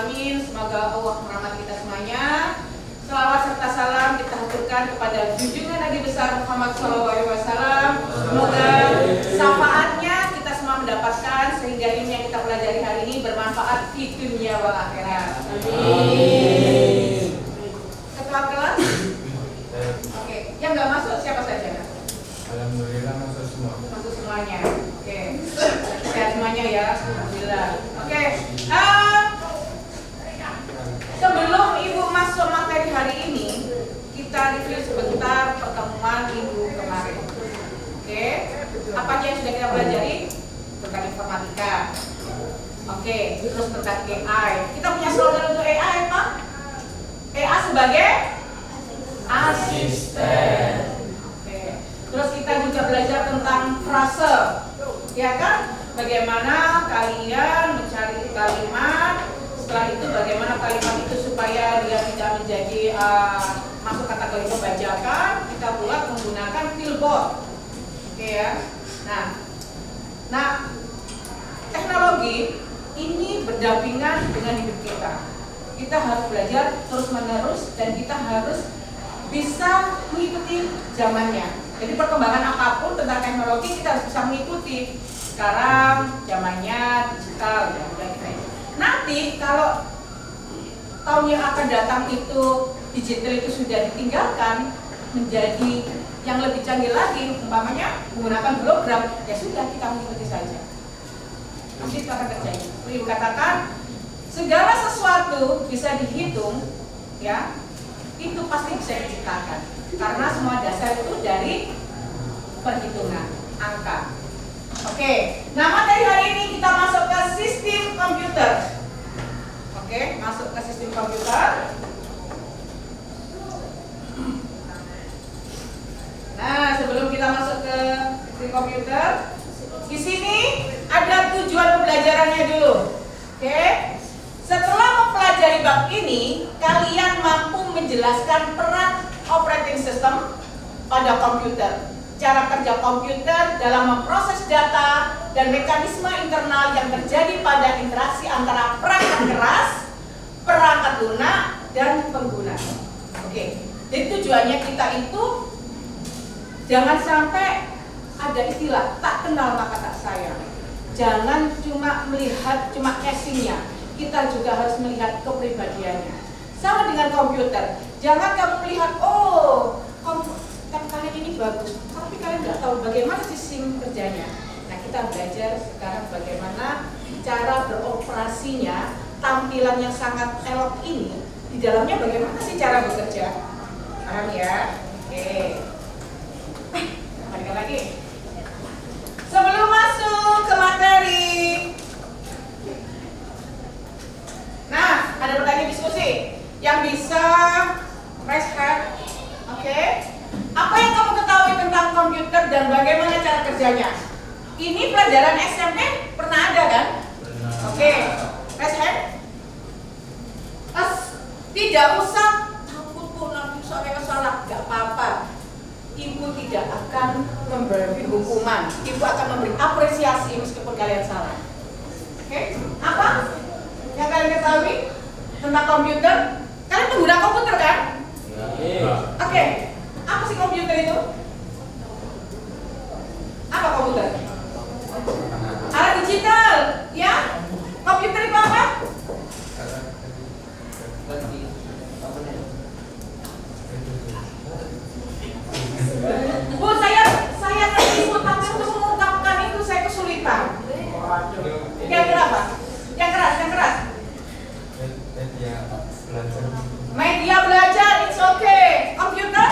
alamin. Semoga Allah merahmati kita semuanya. Selawat serta salam kita haturkan kepada junjungan Nabi besar Muhammad SAW. Semoga syafaatnya kita semua mendapatkan, sehingga ini yang kita pelajari hari ini bermanfaat di dunia wal akhirat. Amin. Ketua kelas? Oke, yang nggak masuk siapa saja? Alhamdulillah masuk semua. Masuk semuanya. Oke. Sehat semuanya ya. Alhamdulillah. Oke. Sebelum Ibu masuk materi hari ini, kita review sebentar pertemuan Minggu kemarin. Oke. Apa aja yang sudah kita pelajari? Tentang informatika. Oke. Terus tentang AI. Kita punya slogan untuk AI apa? AI sebagai asisten. Oke. Terus kita juga belajar tentang frase, ya kan? Bagaimana kalian mencari kalimat, setelah itu bagaimana kalimat itu supaya dia tidak menjadi masuk kategori pembajakan, kita buat menggunakan billboard. Oke ya. Nah, teknologi ini berdampingan dengan hidup kita. Kita harus belajar terus-menerus dan kita harus bisa mengikuti zamannya. Jadi perkembangan apapun tentang teknologi kita harus bisa mengikuti. Sekarang zamannya digital ya, nanti kalau tahun yang akan datang itu digital itu sudah ditinggalkan menjadi yang lebih canggih lagi, umpamanya menggunakan hologram, ya sudah kita mengikuti saja. Nanti itu akan terjadi. Ibu katakan segala sesuatu bisa dihitung, ya, itu pasti bisa diciptakan karena semua dasar itu dari perhitungan angka. Oke, nah materi hari ini kita masuk ke sistem komputer. Oke, masuk ke sistem komputer. Nah, sebelum kita masuk ke sistem komputer, di sini ada tujuan pembelajarannya dulu. Oke, setelah mempelajari bab ini, kalian mampu menjelaskan peran operating system pada komputer, cara kerja komputer dalam memproses data dan mekanisme internal yang terjadi pada interaksi antara perangkat keras, perangkat lunak, dan pengguna. Oke, jadi tujuannya kita itu jangan sampai ada istilah tak kenal maka tak sayang. Jangan cuma melihat cuma casingnya, kita juga harus melihat kepribadiannya. Sama dengan komputer, jangan kamu melihat kan kalian ini bagus, tapi kalian nggak tahu bagaimana sistem kerjanya. Nah, kita belajar sekarang bagaimana cara beroperasinya, tampilan yang sangat elok ini, di dalamnya bagaimana sih cara bekerja. Paham ya? Oke. Kembalikan lagi. Sebelum masuk ke materi, nah, ada pertanyaan diskusi yang bisa raise hand. Oke. Apa yang kamu ketahui tentang komputer dan bagaimana cara kerjanya? Ini pelajaran SMP pernah ada kan? Oke. Raise hand. Tidak usah takut tuh nanti saya salah, nggak apa-apa. Ibu tidak akan memberi hukuman. Ibu akan memberi apresiasi meskipun kalian salah. Oke? Apa yang kalian ketahui tentang komputer? Kalian pengguna komputer kan? Oke. Apa sih komputer itu? Apa komputer? Alat digital, ya? Komputer itu apa? Bu, saya ibu tapi untuk mengungkapkan itu saya kesulitan. Yang berapa? Yang keras. Media belajar, it's okay. Komputer?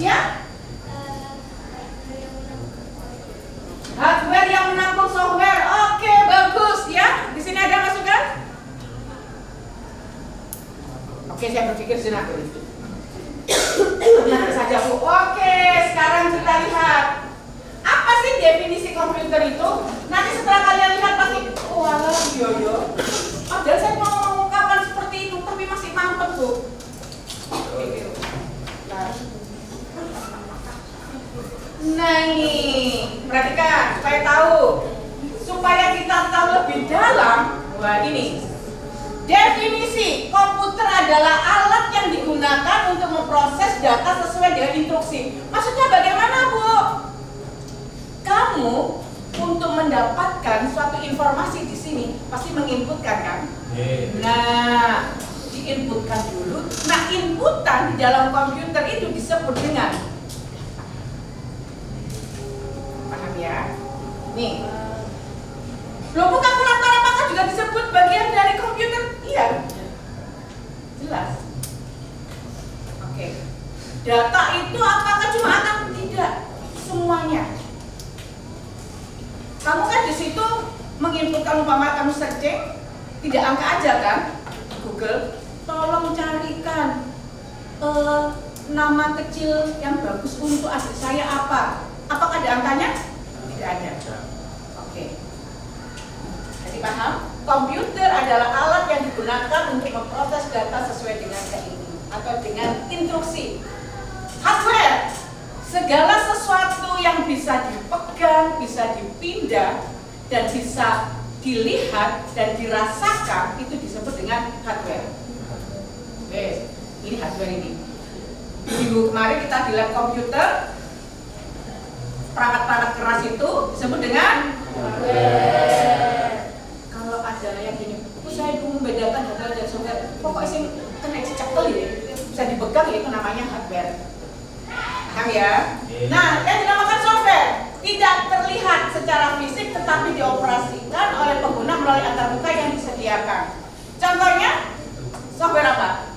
Ya? Hardware yang menampung software. Oke, bagus ya. Di sini ada masukan? Oke, saya berpikir sejenak. Tenang saja Bu. Oke, sekarang kita lihat apa sih definisi komputer itu. Nanti setelah kalian lihat pasti, walah, yo. Padahal saya mau mengungkapkan seperti itu, tapi masih mampet Bu. Nah ini, perhatikan supaya tahu, supaya kita tahu lebih dalam Wah, ini definisi komputer adalah alat yang digunakan untuk memproses data sesuai dengan instruksi. Maksudnya bagaimana, Bu? Kamu untuk mendapatkan suatu informasi di sini pasti menginputkan kan? Nah, diinputkan dulu. Nah, inputan di dalam komputer itu disebut dengan, paham ya? Nih, loh, kalkulator apakah juga disebut bagian dari komputer? Iya, jelas. Oke, data itu apakah cuma angka? Tidak, semuanya. Kamu kan di situ menginputkan, umpama kamu searching, tidak angka aja kan? Google, tolong carikan nama kecil yang bagus untuk adik saya apa? Apakah ada angkanya? Tidak ada. Oke. Jadi paham? Komputer adalah alat yang digunakan untuk memproses data sesuai dengan keinginan atau dengan instruksi. Hardware, segala sesuatu yang bisa dipegang, bisa dipindah, dan bisa dilihat dan dirasakan itu disebut dengan hardware. Oke, ini hardware ini. Minggu kemarin kita di lab komputer, perangkat-perangkat keras itu disebut dengan hardware. Kalau ada yang gini, saya dulu membedakan hardware dan software. Pokoknya sih kena cekel ya, bisa dipegang ya, itu namanya hardware. Paham ya? Nah, yang dinamakan software tidak terlihat secara fisik tetapi dioperasikan oleh pengguna melalui antarmuka yang disediakan. Contohnya, software apa?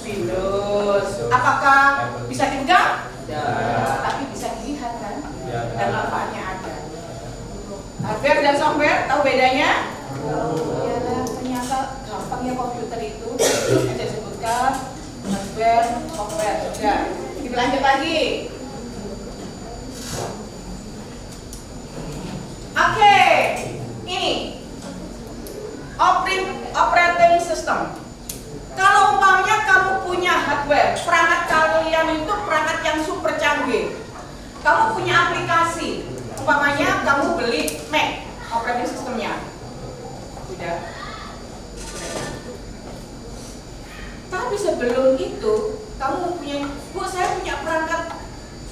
Windows. Apakah bisa dipegang? Tidak. Tapi bisa dilihat kan? Dan manfaatnya ada. Hardware dan software, tahu bedanya? Ya, ternyata gampang ya komputer itu. Saya sebutkan hardware, software. Sudah. Kita lanjut lagi. Oke, ini operating system. Kalau umpamanya kamu punya hardware, perangkat kalian itu perangkat yang super canggih. Kamu punya aplikasi, umpamanya kamu beli Mac, operating systemnya. Sudah. Tapi sebelum itu, kamu punya, Bu, saya punya perangkat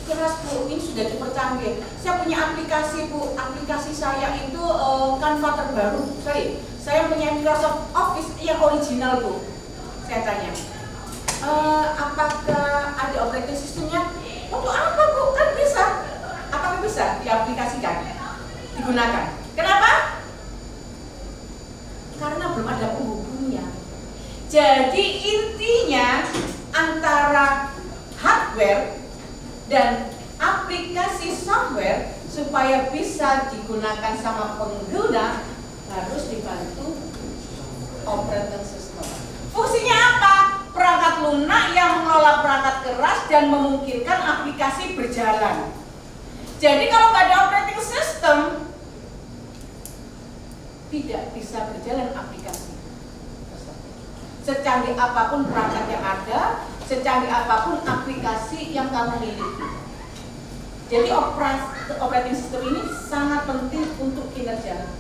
keras, Bu, ini sudah super canggih. Saya punya aplikasi, Bu, aplikasi saya itu Canva terbaru. Saya punya Microsoft Office yang original, Bu. Saya tanya, apakah ada operating systemnya? Untuk apa, Bu? Kan bisa. Apakah bisa diaplikasikan, digunakan? Kenapa? Karena belum ada penghubungnya. Jadi intinya antara hardware dan aplikasi software supaya bisa digunakan sama pengguna harus dibantu operating system. Fungsinya apa? Perangkat lunak yang mengelola perangkat keras dan memungkinkan aplikasi berjalan. Jadi kalau nggak ada operating system, tidak bisa berjalan aplikasi. Secanggih apapun perangkat yang ada, secanggih apapun aplikasi yang kamu miliki. Jadi operating system ini sangat penting untuk kinerja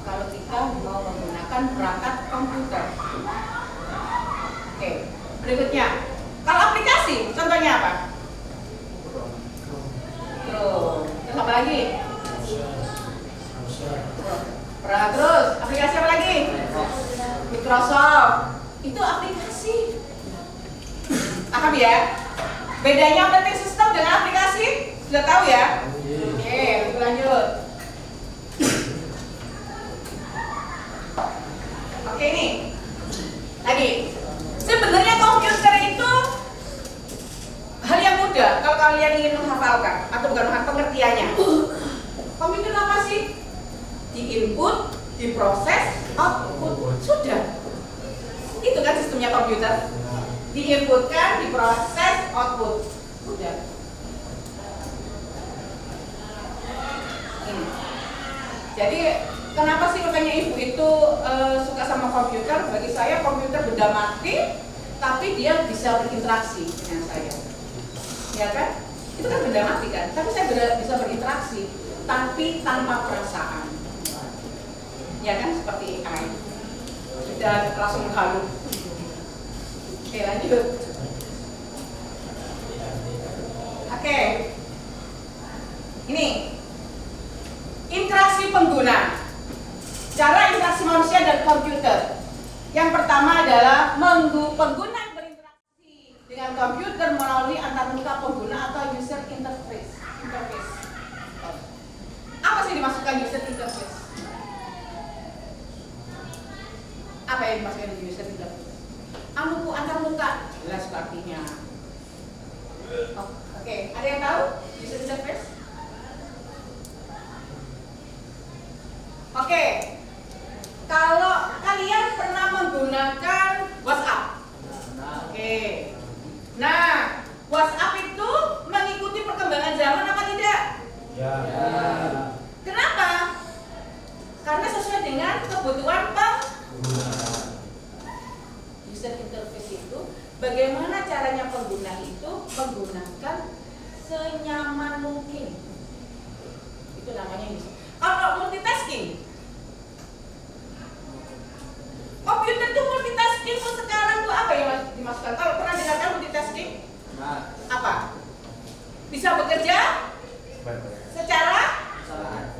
kalau kita mau menggunakan perangkat komputer. Oke, berikutnya, kalau aplikasi, contohnya apa? Terus apa lagi? Terus, aplikasi apa lagi? Microsoft. Itu aplikasi. Paham ya? Bedanya operating system dengan aplikasi? Sudah tahu ya? Oke, kita lanjut. Oke, ini lagi. Sebenarnya komputer itu hal yang mudah kalau kalian ingin menghafalkan atau bukan pengertiannya. Komputer apa sih? Di-input, diproses, output. Sudah. Itu kan sistemnya komputer. Diinputkan, diproses, output. Sudah. Jadi kenapa sih makanya ibu itu suka sama komputer? Bagi saya komputer benda mati, tapi dia bisa berinteraksi dengan saya, ya kan? Itu kan benda mati kan? Tapi saya bisa berinteraksi, tapi tanpa perasaan. Ya kan seperti AI. Dan langsung halu. Oke, lanjut. Oke. Ini interaksi pengguna. Cara interaksi manusia dan komputer. Yang pertama adalah pengguna yang berinteraksi dengan komputer melalui antarmuka pengguna atau user interface. Apa sih dimasukkan user interface? Apa yang dimasukkan user interface? Antarmuka, jelas artinya. Oke, ada yang tahu user interface? Oke. Kalau kalian pernah menggunakan WhatsApp, oke. Nah, WhatsApp itu mengikuti perkembangan zaman apa tidak? Ya. Kenapa? Karena sesuai dengan kebutuhan pengguna. User interface itu bagaimana caranya pengguna itu menggunakan senyaman mungkin. Itu namanya user. Kalau multitasking, komputer itu multitasking sekarang tuh apa yang dimasukkan? Kalau pernah dengarkan multitasking? Apa? Bisa bekerja secara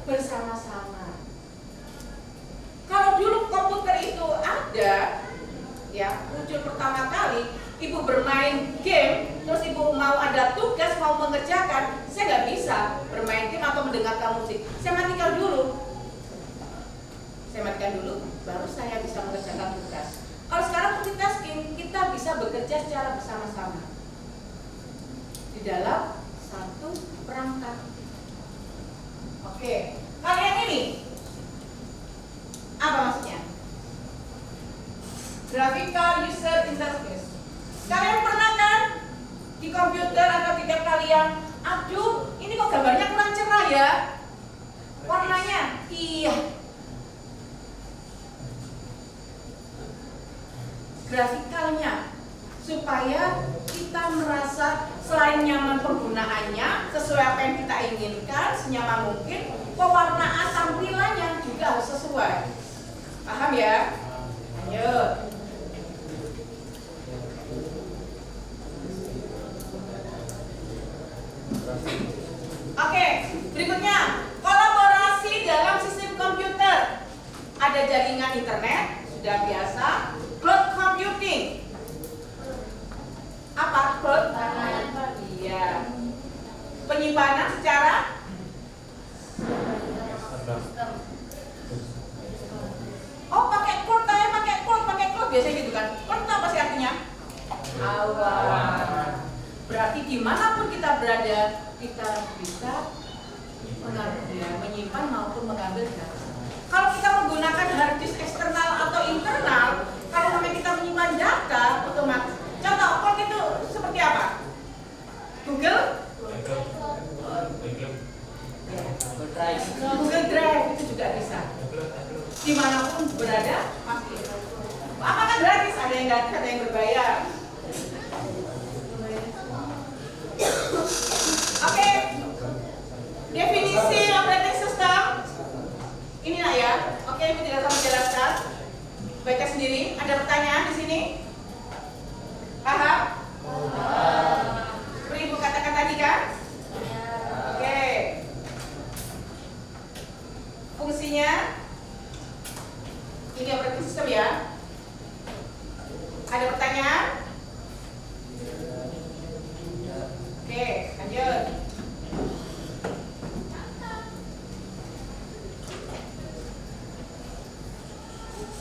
bersama-sama. Kalau dulu komputer itu ada, ya muncul pertama kali, ibu bermain game, terus ibu mau ada tugas mau mengerjakan, saya nggak bisa bermain game atau mendengarkan musik. Saya matikan dulu, baru saya bisa mengerjakan tugas. Kalau sekarang multitasking, kita bisa bekerja secara bersama-sama di dalam satu perangkat. Oke, kalian ini apa maksudnya? Graphical user interface. Kalian pernah kan di komputer atau tidak kalian? Aduh, ini kok gambarnya kurang cerah ya? Warnanya, iya. Grafikalnya supaya kita merasa selain nyaman penggunaannya sesuai apa yang kita inginkan senyaman mungkin, pewarnaan tampilannya juga harus sesuai. Paham ya? Lanjut. Oke, berikutnya kolaborasi dalam sistem komputer. Ada jaringan internet, sudah biasa. Cloud computing. Apa cloud? Iya. Penyimpanan secara pakai cloud biasanya gitu kan. Cloud itu apa sih artinya? Awan. Berarti dimanapun kita berada, kita bisa menyimpan maupun mengambil data. Kalau kita menggunakan hard disk eksternal atau internal, kalau namanya kita menyimpan data, otomatis. Contoh, cloud itu seperti apa? Google Drive itu juga bisa. Dimanapun berada, pasti. Apakah gratis? Ada yang gratis, ada yang berbayar. Oke. Definisi operating system. Ini lah ya. Oke, Ibu tidak akan menjelaskan. Baca sendiri. Ada pertanyaan di sini? Paham? Seperti Ibu katakan tadi kan? Oke. Fungsinya ini operating system ya. Ada pertanyaan? Oke, lanjut.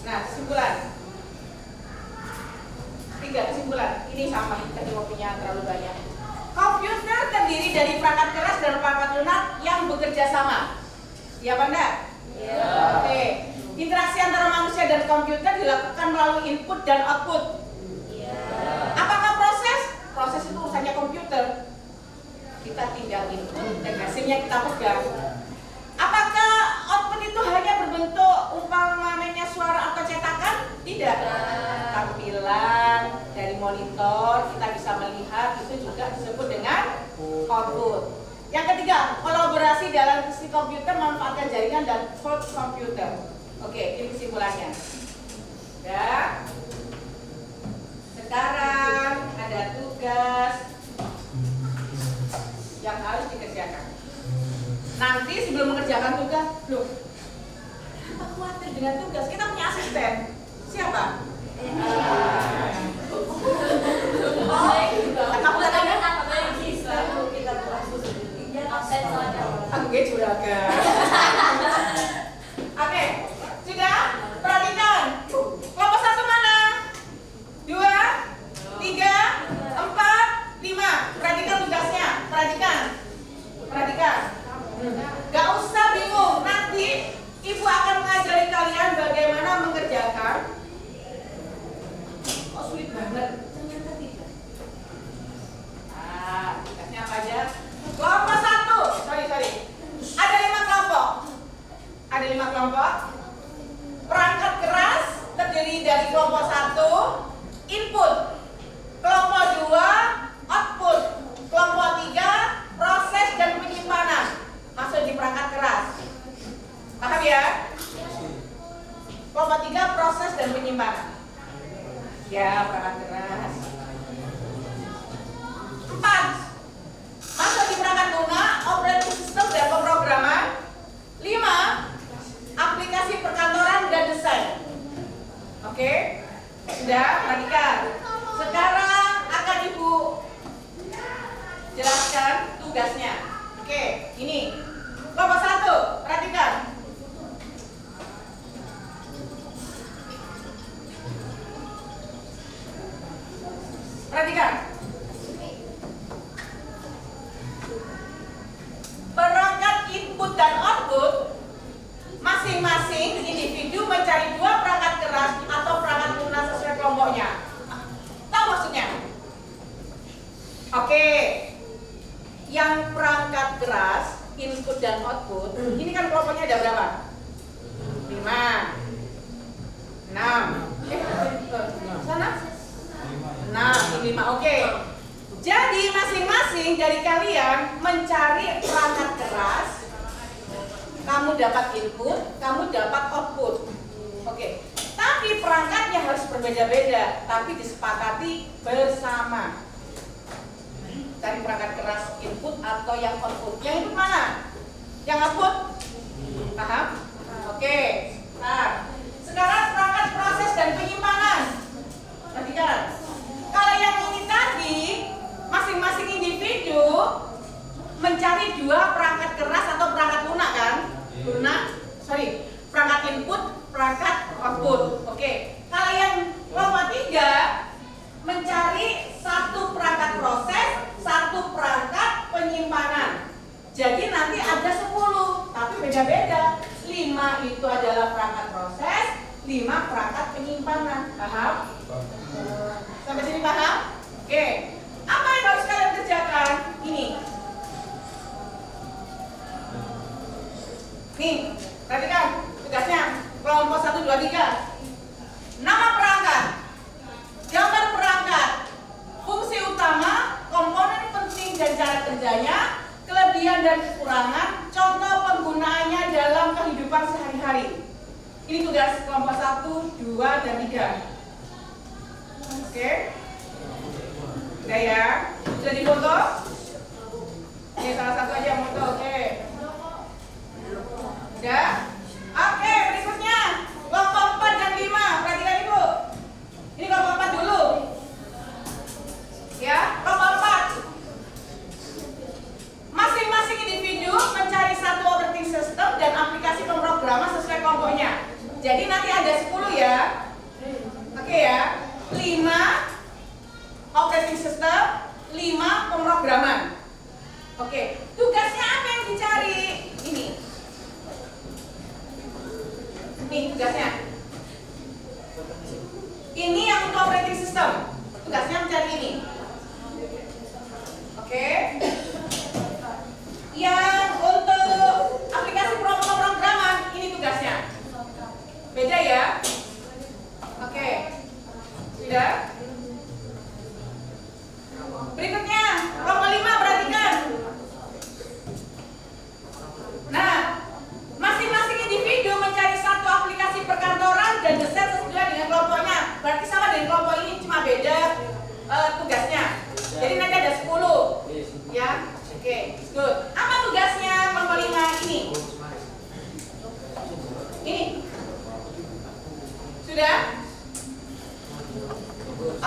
Nah, kesimpulan. 3 kesimpulan. Ini sama, tadi waktunya terlalu banyak. Komputer terdiri dari perangkat keras dan perangkat lunak yang bekerja sama. Iya apa enggak? Iya. Oke. Interaksi antara manusia dan komputer dilakukan melalui input dan output. Iya. Apakah proses? Proses itu urusannya komputer. Kita tinggal input dan hasilnya kita pegang. Apakah output itu hanya berbentuk umpamanya suara atau cetakan? Tidak. Tampilan dari monitor kita bisa melihat, itu juga disebut dengan output. Yang ketiga, kolaborasi dalam sistem komputer memanfaatkan jaringan dan cloud computer. Oke, kesimpulannya. Ya. Sekarang ada tugas yang harus dikerjakan. Nanti sebelum mengerjakan tugas, loh, apa khawatir dengan tugas? Kita punya asisten. Siapa? Kamu katanya Oke, juragan. Oke, sudah? Perhatikan. Kelompok 1 mana? 2, 3, 4, 5. Perhatikan tugasnya. Perhatikan. Gak usah bingung. Nanti ibu akan mengajari kalian bagaimana mengerjakan. Oh, sulit banget. Ternyata tidak. Tugasnya apa aja? Kelompok 1. Sorry. Ada 5 kelompok. Perangkat keras terdiri dari kelompok 1 input, kelompok 2 output, kelompok 3 proses dan penyimpanan. Masuk di perangkat keras. Paham ya? Kelompok 3 proses dan penyimpanan. Ya, perangkat keras. 4 masuk di perangkat lunak, operating system dan pemrograman. 5 aplikasi perkantoran dan desain. Oke? Sudah, perhatikan. Sekarang akan ibu jelaskan tugasnya. Oke, ini kelompok 1, perhatikan. Perhatikan. Perangkat input dan output masing-masing individu mencari 2 perangkat keras atau perangkat lunak sesuai kelompoknya. Tahu maksudnya? Oke. Yang perangkat keras input dan output, ini kan kelompoknya ada berapa? 5, 6. Sana? 6, 5. Oke. Jadi masing-masing dari kalian mencari perangkat keras. Kamu dapat input, kamu dapat output. Oke. Tapi perangkatnya harus berbeda-beda, tapi disepakati bersama. Cari perangkat keras input atau yang output. Yang input mana? Yang output? Paham? Oke. Nah, sekarang perangkat proses dan penyimpanan. Perhatikan. Kalau yang ini tadi, masing-masing individu mencari 2 perangkat keras atau perangkat lunak kan? Perangkat input, perangkat output. Oke. Kalau yang kelompok 3 mencari 1 perangkat proses, 1 perangkat penyimpanan. Jadi nanti ada 10, tapi beda-beda. 5 itu adalah perangkat proses, 5 perangkat penyimpanan. Paham? Sampai sini paham? Oke. Apa yang harus kalian kerjakan? Ini. Nih, perhatikan tugasnya. Kelompok 1, 2, 3. Nama perangkat, gambar perangkat, fungsi utama, komponen penting dan cara kerjanya, kelebihan dan kekurangan, contoh penggunaannya dalam kehidupan sehari-hari. Ini tugas kelompok 1, 2, dan 3. Oke? Udah ya? Sudah difoto? Ini salah satu aja yang foto, oke. Udah? Oke, berikutnya kelompok 4 dan 5. Perhatikan ibu. Ini kelompok 4 dulu. Ya, kelompok 4. Masing-masing individu mencari 1 operating system dan aplikasi pemrograman sesuai kelompoknya. Jadi nanti ada 10 ya. Oke ya. 5 operating system, 5 pemrograman. Oke, tugasnya apa yang dicari? Ini tugasnya. Ini yang untuk operating system. Tugasnya mencari ini. Oke. Yang untuk aplikasi pemrograman, ini tugasnya. Beda ya? Oke. Sudah? Berikutnya, kelompok 5, perhatikan. Nah, masing-masing individu mencari 1 aplikasi perkantoran Oke, good. Apa tugasnya kelompok 5 ini? Ini. Sudah?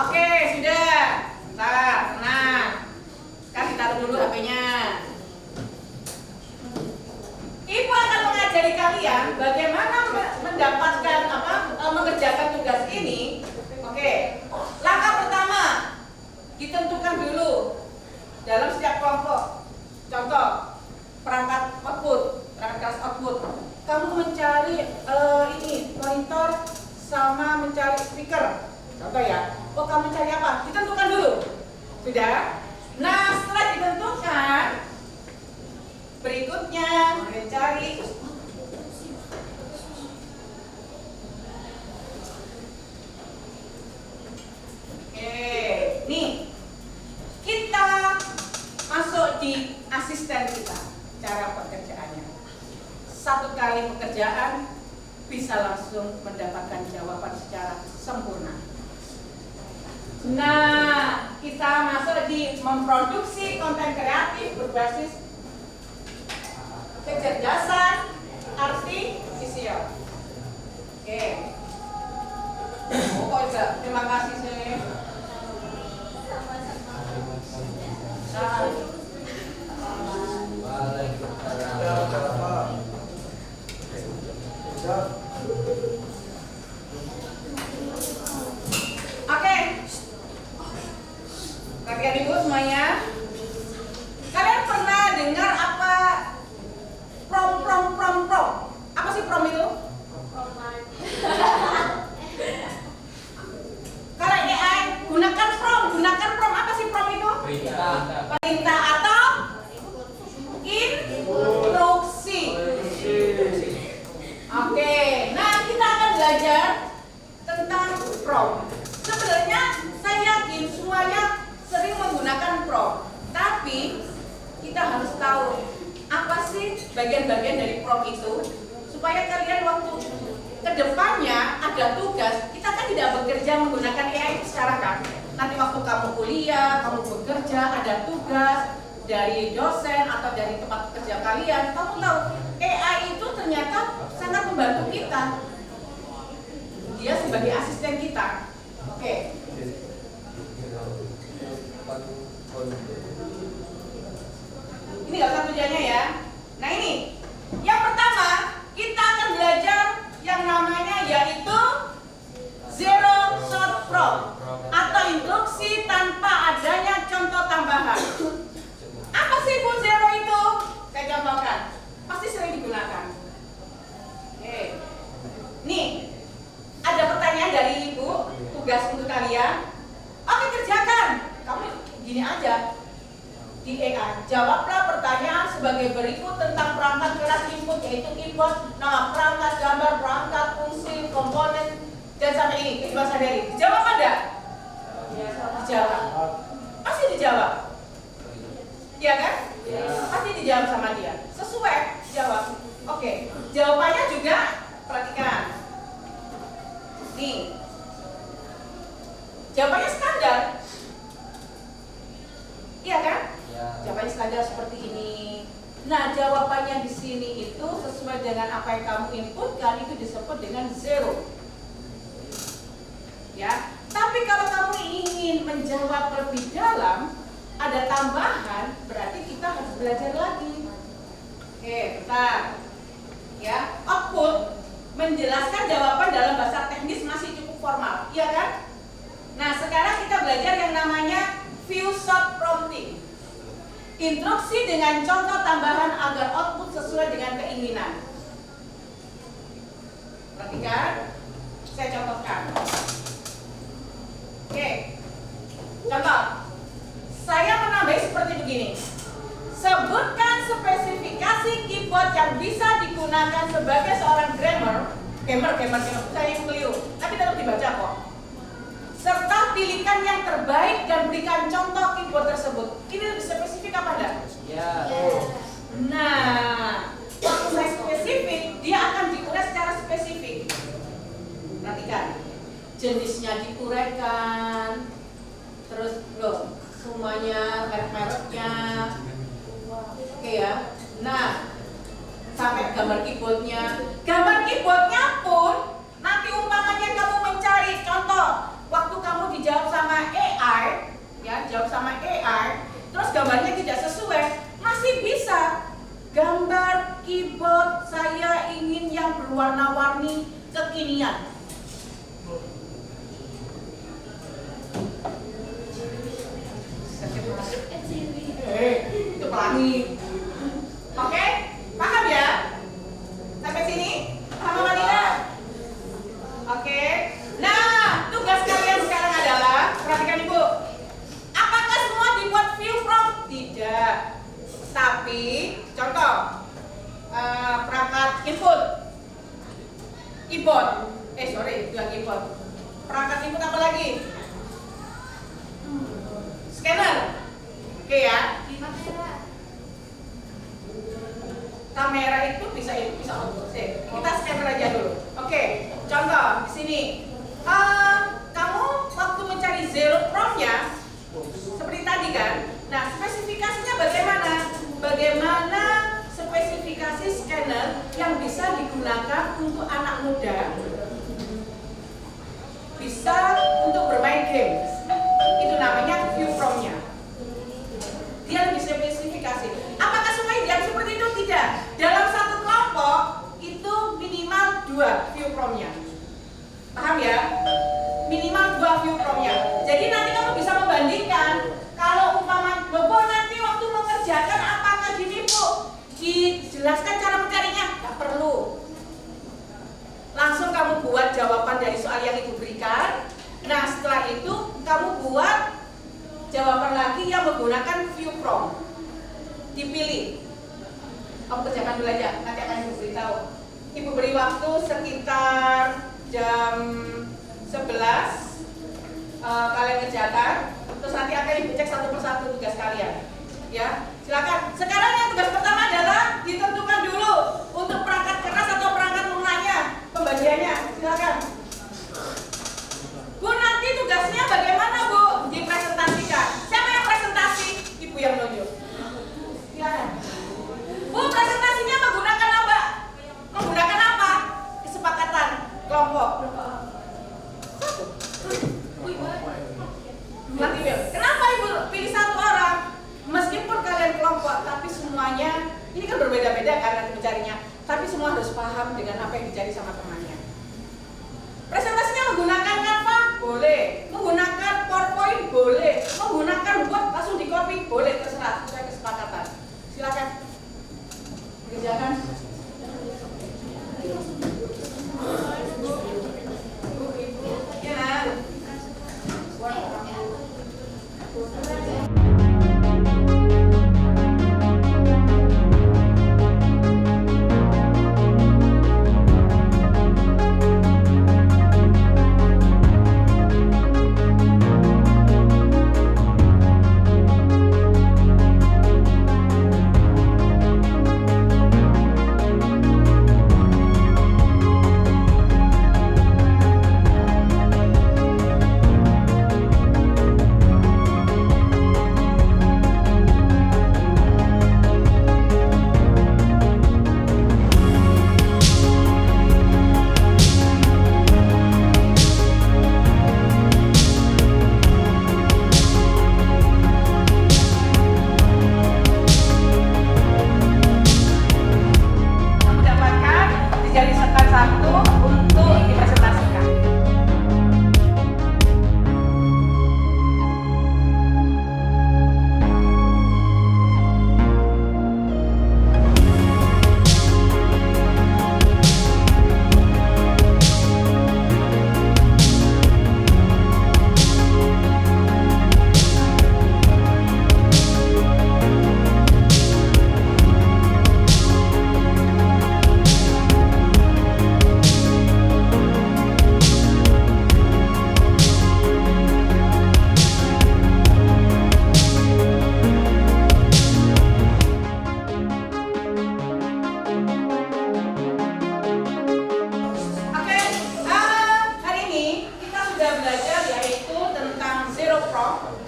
Oke, sudah. Bentar, tenang. Sekarang ditaruh dulu HP-nya. Ibu akan mengajari kalian bagaimana mendapatkan mengerjakan tugas ini. Oke. Langkah pertama, ditentukan dulu dalam setiap kelompok. Contoh, perangkat kelas output. Kamu mencari ini monitor sama mencari speaker. Contoh ya. Oh, kamu cari apa? Ditentukan dulu. Sudah? Nah, setelah ditentukan, berikutnya mencari nih kita masuk di asisten kita. Cara pekerjaannya, satu kali pekerjaan bisa langsung mendapatkan jawaban secara sempurna. Nah, kita masuk di memproduksi konten kreatif berbasis kecerdasan artifisial. Oke. Oh, terima kasih sih. Oke. Perhatikan ibu semuanya. Kalian pernah dengar apa prom? Apa sih prom itu? Kalau AI gunakan prom apa sih prom itu? Perintah atau instruksi. Oke, nah kita akan belajar tentang prom. Sebenarnya saya yakin semuanya sering menggunakan prom, tapi kita harus tahu apa sih bagian-bagian dari prom itu supaya kalian waktu kedepannya ada tugas, kita kan tidak bekerja menggunakan AI sekarang kan. Nanti waktu kamu kuliah, kamu bekerja, ada tugas dari dosen atau dari tempat kerja kalian, kamu tahu AI itu ternyata sangat membantu kita. Dia sebagai asisten kita. Oke. Ini nggak usah tujuannya ya. Nah ini, yang pertama kita akan belajar yang namanya yaitu zero shot prom atau instruksi tanpa adanya contoh tambahan. Apa sih Bu zero itu? Saya contohkan. Pasti sering digunakan. Oke. Nih, ada pertanyaan dari Ibu, tugas untuk kalian. Oke, kerjakan. Kamu gini aja. Di AI, jawablah pertanyaan sebagai berikut tentang perangkat kelas input yaitu keyboard, nama perangkat, gambar, perangkat, fungsi, komponen, dan sampai ini kehidupan sehari-hari. Dijawab ada? Dijawab. Pasti dijawab. Iya kan? Pasti dijawab sama dia. Sesuai jawab. Oke. Jawabannya juga perhatikan. Nih. Jawabannya standar. Iya kan? Jawabannya standar seperti ini. Nah, jawabannya di sini itu sesuai dengan apa yang kamu inputkan itu disebut dengan zero. Ya. Tapi kalau kamu ingin menjawab lebih dalam, ada tambahan, berarti kita harus belajar lagi. Oke, bentar. Ya, output menjelaskan jawaban dalam bahasa teknis masih cukup formal, iya kan? Nah, sekarang kita belajar yang namanya few shot prompting. Instruksi dengan contoh tambahan agar output sesuai dengan keinginan. Perhatikan, saya contohkan. Oke, contoh. Saya menambahi seperti begini. Sebutkan spesifikasi keyboard yang bisa digunakan sebagai seorang gamer. Saya yang keliru, tapi tetap dibaca kok. Serta pilihkan yang terbaik dan berikan contoh keyboard tersebut. Ini lebih spesifik apa enggak? Ya. Nah, waktu saya spesifik, dia akan diurai secara spesifik. Perhatikan, jenisnya diuraikan, terus loh, semuanya merek-mereknya, ya. Nah, sampai gambar keyboardnya. Gambar keyboardnya pun nanti umpamanya kamu mencari contoh waktu kamu dijawab sama AI, ya, jawab sama AI, terus gambarnya tidak sesuai, masih bisa. Gambar keyboard saya ingin yang berwarna-warni kekinian. Itu pelangi. Oke, paham ya? Sampai sini? Paham apa tidak? Oke. Nah, tugas kalian sekarang adalah, perhatikan Ibu. Apakah semua dibuat view from? Tidak. Tapi, contoh, perangkat input, keyboard. Bilang keyboard. Perangkat input apa lagi? Scanner. Oke ya. Kamera itu bisa kita scanner aja dulu. Oke, contoh di sini. Kamu waktu mencari zero prompt-nya seperti tadi kan. Nah, spesifikasinya bagaimana? Bagaimana spesifikasi scanner yang bisa digunakan untuk anak muda, bisa untuk bermain game. Itu namanya view prompt-nya. Dia lebih spesifikasi. Apakah semua yang seperti itu? Tidak. Dalam satu kelompok itu minimal 2 view prompt-nya. Paham ya? Minimal 2 view prompt-nya. Jadi nanti kamu bisa membandingkan. Kalau umpama Bobo nanti waktu mengerjakan apakah gini Bu? Dijelaskan cara mencarinya? Tidak perlu. Langsung kamu buat jawaban dari soal yang Ibu berikan. Nah, setelah itu kamu buat jawaban lagi yang menggunakan view prompt. Dipilih. Kamu kerjakan dulu aja, nanti akan Ibu beritahu. Ibu beri waktu sekitar jam 11. Kalian kerjakan, terus nanti akan Ibu cek satu persatu tugas kalian. Ya, silakan. Sekarang yang tugas pertama adalah ditentukan dulu untuk perangkat keras atau perangkat lunaknya, pembagiannya. Silakan. Bu, nanti tugasnya bagaimana Bu? Dipresentasikan. Siapa yang presentasi? Ibu yang nunjuk. Silakan. Bu, presentasinya menggunakan apa? Menggunakan apa? Kesepakatan kelompok. Nanti kenapa Ibu pilih satu orang? Meskipun kalian kelompok, tapi semuanya ini kan berbeda-beda kan nanti mencarinya. Tapi semua harus paham dengan apa yang dicari sama temannya. Presentasinya menggunakan Canva? Boleh. Menggunakan PowerPoint? Boleh. Menggunakan Word langsung di copy? Boleh, terserah sesuai kesepakatan. Silakan. Kerjakan. Ya.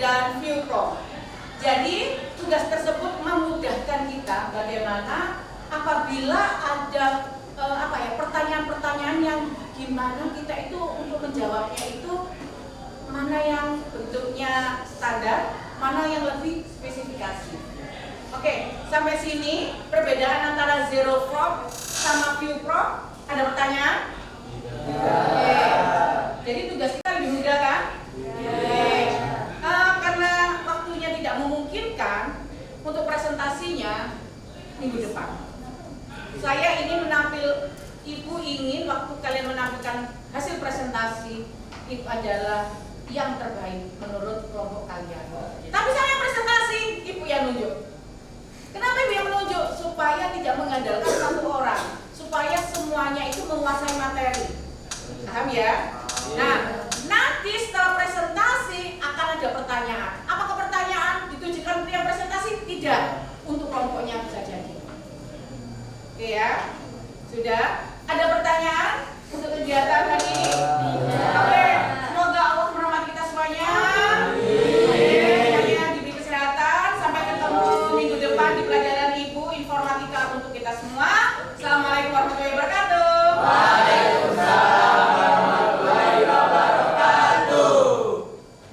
dan view prompt. Jadi tugas tersebut tersebut memudahkan kita bagaimana apabila ada pertanyaan-pertanyaan yang gimana kita itu untuk menjawabnya itu mana yang bentuknya standar, mana yang lebih spesifikasi. Oke, sampai sini perbedaan antara zero prompt sama view prompt. Ada pertanyaan? Oke. Jadi tugas kita lebih mudah kan? Oke. Karena waktunya tidak memungkinkan untuk presentasinya minggu depan. Saya ingin Ibu ingin waktu kalian menampilkan hasil presentasi itu adalah yang terbaik menurut kelompok kalian. Tapi saya yang presentasi, Ibu yang nunjuk. Kenapa Ibu yang menunjuk? Supaya tidak mengandalkan satu orang, supaya semuanya itu menguasai materi. Paham ya? Nah, nanti setelah presentasi akan ada pertanyaan. Apakah pertanyaan ditujukan untuk yang presentasi? Tidak. Untuk kelompoknya bisa jadi. Oke ya? Sudah? Ada pertanyaan untuk kegiatan hari ini? Oke, semoga Allah merahmati kita semuanya. Semuanya diberi kesehatan. Sampai ketemu minggu depan di pelajaran Ibu Informatika untuk kita semua. Assalamualaikum warahmatullahi wabarakatuh.